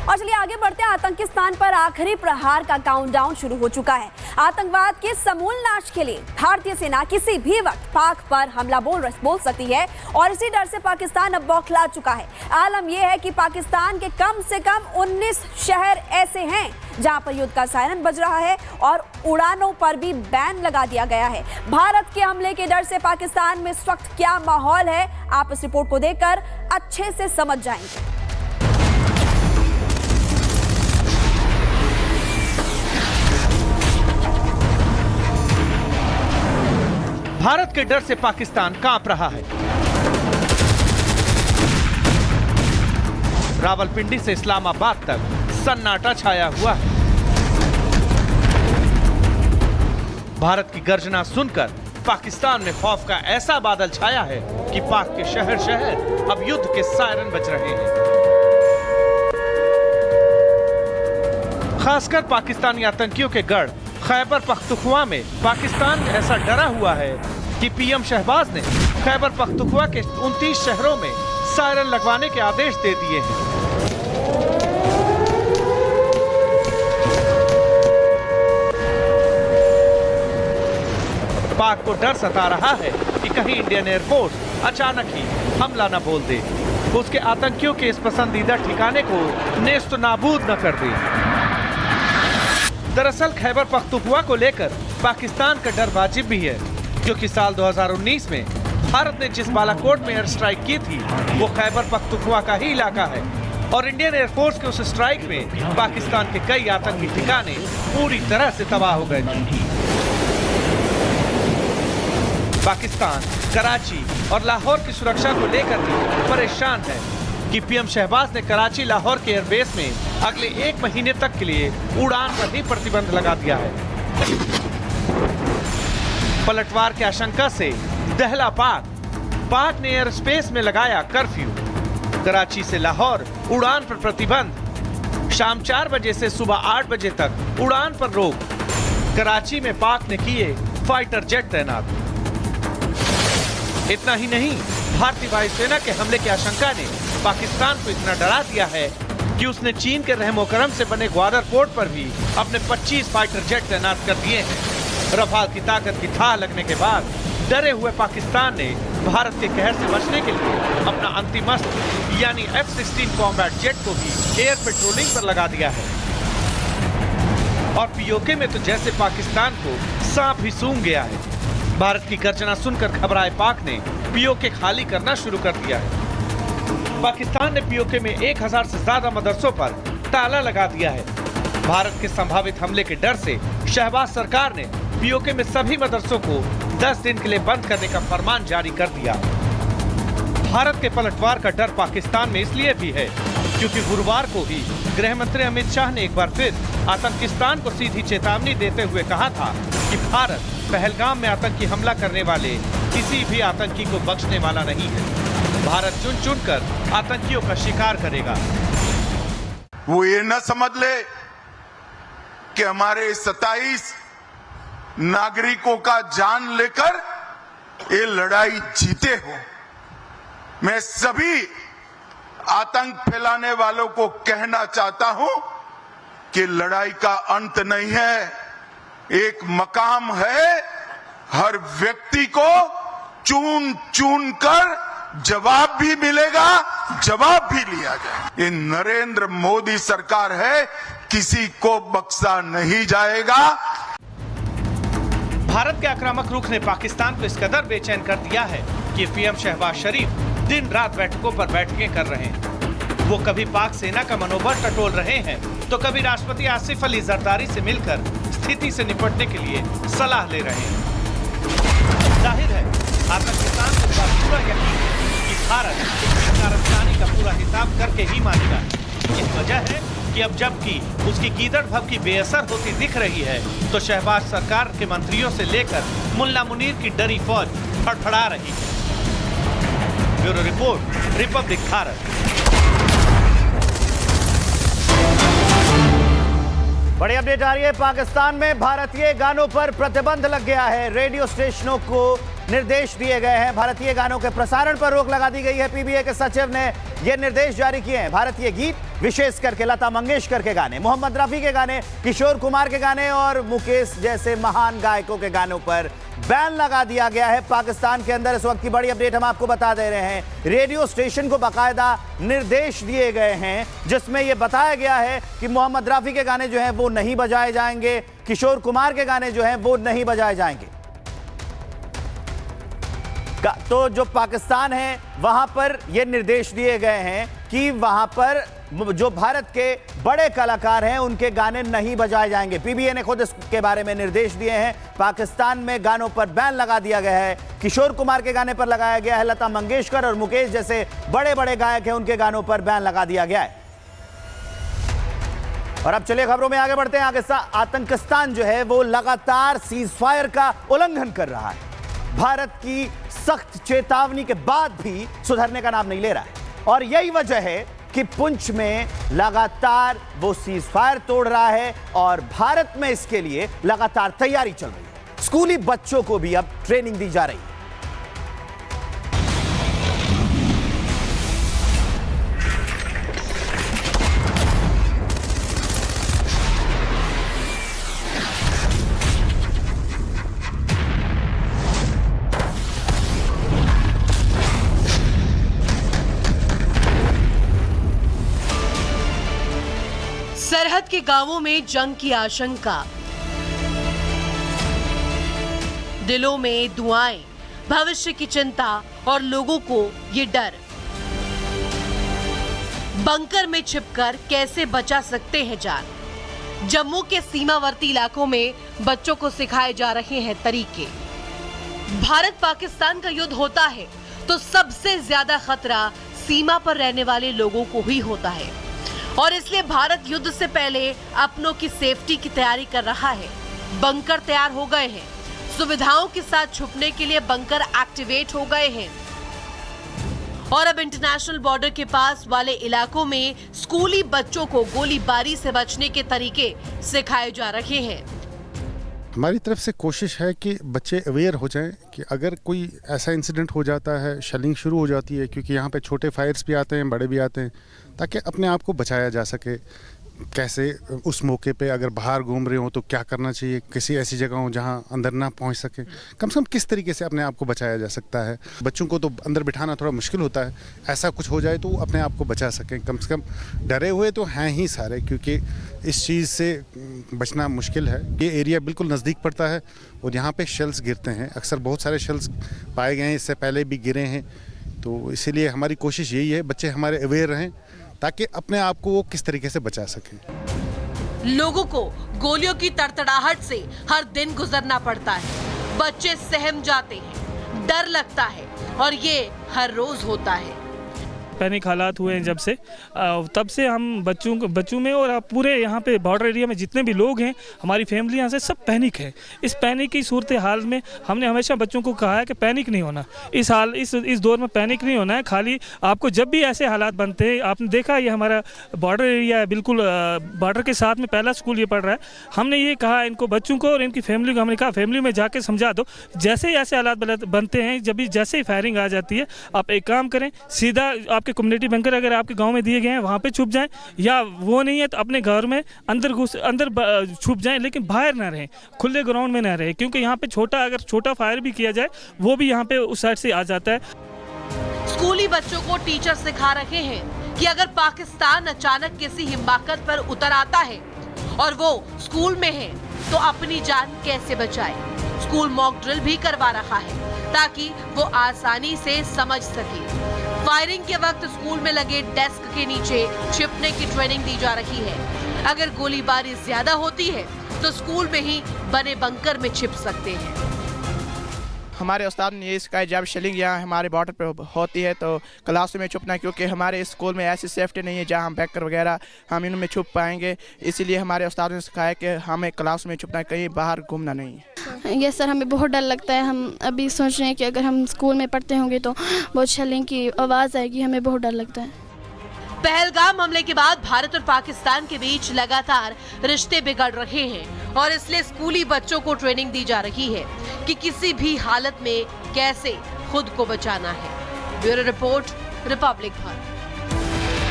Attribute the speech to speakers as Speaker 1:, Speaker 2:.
Speaker 1: और चलिए आगे बढ़ते हैं। आतंकिस्तान पर आखिरी प्रहार का काउंटडाउन शुरू हो चुका है। आतंकवाद के समूल नाश के लिए भारतीय सेना किसी भी वक्त पाक पर हमला बोल सकती है और इसी डर से पाकिस्तान अब बौखला चुका है। आलम यह है कि पाकिस्तान के कम से कम 19 शहर ऐसे हैं जहां पर युद्ध का सायरन बज रहा है और उड़ानों पर भी बैन लगा दिया गया है। भारत के हमले के डर से पाकिस्तान में इस वक्त क्या माहौल है, आप इस रिपोर्ट को देखकर अच्छे से समझ जाएंगे।
Speaker 2: भारत के डर से पाकिस्तान कांप रहा है। रावलपिंडी से इस्लामाबाद तक सन्नाटा छाया हुआ है। भारत की गर्जना सुनकर पाकिस्तान में खौफ का ऐसा बादल छाया है कि पाक के शहर शहर अब युद्ध के सायरन बज रहे हैं। खासकर पाकिस्तानी आतंकियों के गढ़ खैबर पख्तूनख्वा में पाकिस्तान ऐसा डरा हुआ है कि पीएम शहबाज ने खैबर पख्तूनख्वा के 29 शहरों में सायरन लगवाने के आदेश दे दिए हैं। पाक को डर सता रहा है कि कहीं इंडियन एयरफोर्स अचानक ही हमला न बोल दे, उसके आतंकियों के इस पसंदीदा ठिकाने को नेस्त नाबूद न कर दे। दरअसल खैबर पख्तूनख्वा को लेकर पाकिस्तान का डर वाजिब भी है, क्योंकि साल 2019 में भारत ने जिस बालाकोट में एयर स्ट्राइक की थी वो खैबर पख्तूनख्वा का ही इलाका है और इंडियन एयरफोर्स के उस स्ट्राइक में पाकिस्तान के कई आतंकी ठिकाने पूरी तरह से तबाह हो गए थे। पाकिस्तान कराची और लाहौर की सुरक्षा को लेकर भी परेशान है कि पीएम शहबाज ने कराची लाहौर के एयरबेस में अगले 1 महीने तक के लिए उड़ान पर ही प्रतिबंध लगा दिया है। पलटवार की आशंका से दहला पाक ने एयर स्पेस में लगाया कर्फ्यू। कराची से लाहौर उड़ान पर प्रतिबंध, शाम 4 बजे से सुबह 8 बजे तक उड़ान पर रोक। कराची में पाक ने किए फाइटर जेट तैनात। इतना ही नहीं, भारतीय वायुसेना के हमले की आशंका ने पाकिस्तान को इतना डरा दिया है कि उसने चीन के रहमो करम से बने ग्वादर पोर्ट पर भी अपने 25 फाइटर जेट तैनात कर दिए हैं। रफाल की ताकत की थाह लगने के बाद डरे हुए पाकिस्तान ने भारत के कहर से बचने के लिए अपना अंतिम अस्त्र यानी F-16 कॉम्बैट जेट को भी एयर पेट्रोलिंग पर लगा दिया है। और पीओके में तो जैसे पाकिस्तान को सांप ही सूंघ गया है। भारत की गर्जना सुनकर घबराए पाक ने पीओके खाली करना शुरू कर दिया है। पाकिस्तान ने पीओके में 1000 से ज्यादा मदरसों पर ताला लगा दिया है। भारत के संभावित हमले के डर से शहबाज सरकार ने पीओके में सभी मदरसों को 10 दिन के लिए बंद करने का फरमान जारी कर दिया। भारत के पलटवार का डर पाकिस्तान में इसलिए भी है क्योंकि गुरुवार को ही गृह मंत्री अमित शाह ने एक बार फिर आतंकिस्तान को सीधी चेतावनी देते हुए कहा था कि भारत पहलगाम में आतंकी हमला करने वाले किसी भी आतंकी को बख्शने वाला नहीं है। भारत चुन चुनकर आतंकियों का शिकार करेगा।
Speaker 3: वो ये न समझ ले कि हमारे 27 नागरिकों का जान लेकर ये लड़ाई जीते हो। मैं सभी आतंक फैलाने वालों को कहना चाहता हूं कि लड़ाई का अंत नहीं है, एक मकाम है। हर व्यक्ति को चुन चुन कर जवाब भी मिलेगा, जवाब भी लिया जाए। ये नरेंद्र मोदी सरकार है, किसी को बख्शा नहीं जाएगा।
Speaker 2: भारत के आक्रामक रुख ने पाकिस्तान को इस कदर बेचैन कर दिया है कि पीएम शहबाज शरीफ दिन रात बैठकों पर बैठकें कर रहे हैं। वो कभी पाक सेना का मनोबल टटोल रहे हैं तो कभी राष्ट्रपति आसिफ अली जरदारी से मिलकर स्थिति से निपटने के लिए सलाह ले रहे हैं। जाहिर है पाकिस्तान को पूरा यकीन है कि भारत कारस्तानी का पूरा हिसाब करके ही मानेगा। यही वजह है कि अब जबकि उसकी गीदड़ भभकी बेअसर होती दिख रही है तो शहबाज सरकार के मंत्रियों से लेकर मुल्ला मुनीर की डरी फौज फड़फड़ा रही है। Bureau report, Republic Bharat.
Speaker 4: बड़ी अपडेट आ रही है। पाकिस्तान में भारतीय गानों पर प्रतिबंध लग गया है। रेडियो स्टेशनों को निर्देश दिए गए हैं। भारतीय गानों के प्रसारण पर रोक लगा दी गई है। पीबीए के सचिव ने यह निर्देश जारी किए हैं। भारतीय गीत, विशेष करके लता मंगेशकर के गाने, मोहम्मद रफी के गाने, किशोर कुमार के गाने और मुकेश जैसे महान गायकों के गानों पर बैन लगा दिया गया है। पाकिस्तान के अंदर इस वक्त की बड़ी अपडेट हम आपको बता दे रहे हैं। रेडियो स्टेशन को बाकायदा निर्देश दिए गए हैं जिसमें यह बताया गया है कि मोहम्मद रफी के गाने जो हैं वो नहीं बजाए जाएंगे, किशोर कुमार के गाने जो हैं वो नहीं बजाए जाएंगे। तो जो पाकिस्तान है वहां पर यह निर्देश दिए गए हैं कि वहां पर जो भारत के बड़े कलाकार हैं उनके गाने नहीं बजाए जाएंगे। पीबीए ने खुद इसके बारे में निर्देश दिए हैं। पाकिस्तान में गानों पर बैन लगा दिया गया है। किशोर कुमार के गाने पर लगाया गया है। लता मंगेशकर और मुकेश जैसे बड़े बड़े गायक हैं उनके गानों पर बैन लगा दिया गया है। और अब चलिए खबरों में आगे बढ़ते हैं। आतंकिस्तान जो है वो लगातार सीज फायर का उल्लंघन कर रहा है। भारत की सख्त चेतावनी के बाद भी सुधरने का नाम नहीं ले रहा है और यही वजह है कि पुंछ में लगातार वो सीज फायर तोड़ रहा है और भारत में इसके लिए लगातार तैयारी चल रही है। स्कूली बच्चों को भी अब ट्रेनिंग दी जा रही है।
Speaker 5: सरहद के गांवों में जंग की आशंका, दिलों में दुआएं, भविष्य की चिंता और लोगों को ये डर। बंकर में छिपकर कैसे बचा सकते हैं जान। जम्मू के सीमावर्ती इलाकों में बच्चों को सिखाए जा रहे हैं तरीके। भारत पाकिस्तान का युद्ध होता है तो सबसे ज्यादा खतरा सीमा पर रहने वाले लोगों को ही होता है और इसलिए भारत युद्ध से पहले अपनों की सेफ्टी की तैयारी कर रहा है। बंकर तैयार हो गए हैं। सुविधाओं के साथ छुपने के लिए बंकर एक्टिवेट हो गए हैं और अब इंटरनेशनल बॉर्डर के पास वाले इलाकों में स्कूली बच्चों को गोलीबारी से बचने के तरीके सिखाए जा रहे हैं।
Speaker 6: हमारी तरफ से कोशिश है कि बच्चे अवेयर हो जाएं कि अगर कोई ऐसा इंसिडेंट हो जाता है, शेलिंग शुरू हो जाती है, क्योंकि यहाँ पे छोटे फायर्स भी आते हैं, बड़े भी आते हैं, ताकि अपने आप को बचाया जा सके। कैसे उस मौके पे अगर बाहर घूम रहे हो तो क्या करना चाहिए, किसी ऐसी जगह हो जहाँ अंदर ना पहुँच सके, कम से कम किस तरीके से अपने आप को बचाया जा सकता है। बच्चों को तो अंदर बिठाना थोड़ा मुश्किल होता है, ऐसा कुछ हो जाए तो अपने आप को बचा सकें। कम से कम डरे हुए तो हैं ही सारे, क्योंकि इस चीज़ से बचना मुश्किल है। ये एरिया बिल्कुल नज़दीक पड़ता है और यहाँ पे शेल्स गिरते हैं। अक्सर बहुत सारे शेल्स पाए गए हैं, इससे पहले भी गिरे हैं। तो इसीलिए हमारी कोशिश यही है बच्चे हमारे अवेयर रहें ताकि अपने आप को वो किस तरीके से बचा सकें।
Speaker 5: लोगों को गोलियों की तड़तड़ाहट से हर दिन गुजरना पड़ता है। बच्चे सहम जाते हैं, डर लगता है और ये हर रोज होता है।
Speaker 7: पैनिक हालात हुए हैं जब से, तब से हम बच्चों में और पूरे यहाँ पे बॉर्डर एरिया में जितने भी लोग हैं, हमारी फैमिली यहाँ से सब पैनिक है। इस पैनिक की सूरत हाल में हमने हमेशा बच्चों को कहा है कि पैनिक नहीं होना। इस दौर में पैनिक नहीं होना है। खाली आपको जब भी ऐसे हालात बनते हैं, आपने देखा ये हमारा बॉर्डर एरिया है, बिल्कुल बॉर्डर के साथ में पहला स्कूल ये पढ़ रहा है। हमने ये कहा इनको बच्चों को और इनकी फैमिली को, हमने कहा फैमिली में जाके समझा दो, जैसे ही ऐसे हालात बनते हैं, जब भी जैसे ही फायरिंग आ जाती है, आप एक काम करें, सीधा आपके कम्युनिटी बंकर अगर आपके गांव में दिए गए हैं वहां पे छुप जाएं, या वो नहीं है तो अपने घर में अंदर छुप जाएं, लेकिन बाहर ना रहें, खुले ग्राउंड में ना रहें, क्योंकि यहाँ पे अगर छोटा फायर भी किया जाए वो भी यहाँ पे उस साइड से आ जाता है।
Speaker 5: स्कूली बच्चों को टीचर सिखा रहे हैं कि अगर पाकिस्तान अचानक किसी हिमाकत पर उतर आता है और वो स्कूल में है तो अपनी जान कैसे बचाए। स्कूल मॉक ड्रिल भी करवा रहा है ताकि वो आसानी से समझ सके। फायरिंग के वक्त स्कूल में लगे डेस्क के नीचे छिपने की ट्रेनिंग दी जा रही है। अगर गोलीबारी ज्यादा होती है तो स्कूल में ही बने बंकर में छिप सकते हैं।
Speaker 8: हमारे उस्ताद ने ये सिखाया जब शेलिंग यहाँ हमारे बॉर्डर पे होती है तो क्लास में छुपना, क्योंकि हमारे स्कूल में ऐसी सेफ्टी नहीं है जहाँ हम बैकर वगैरह हम इनमें छुप पाएंगे। इसीलिए हमारे उस्ताद ने सिखाया कि हमें क्लास में छुपना है, कहीं बाहर घूमना नहीं है।
Speaker 9: ये सर हमें बहुत डर लगता है। हम अभी सोच रहे हैं कि अगर हम स्कूल में पढ़ते होंगे तो बहुत शेलिंग की आवाज़ आएगी, हमें बहुत डर लगता है।
Speaker 5: पहलगाम हमले के बाद भारत और पाकिस्तान के बीच लगातार रिश्ते बिगड़ रहे हैं और इसलिए स्कूली बच्चों को ट्रेनिंग दी जा रही है कि किसी भी हालत में कैसे खुद को बचाना है। Bureau report, Republic Bharat.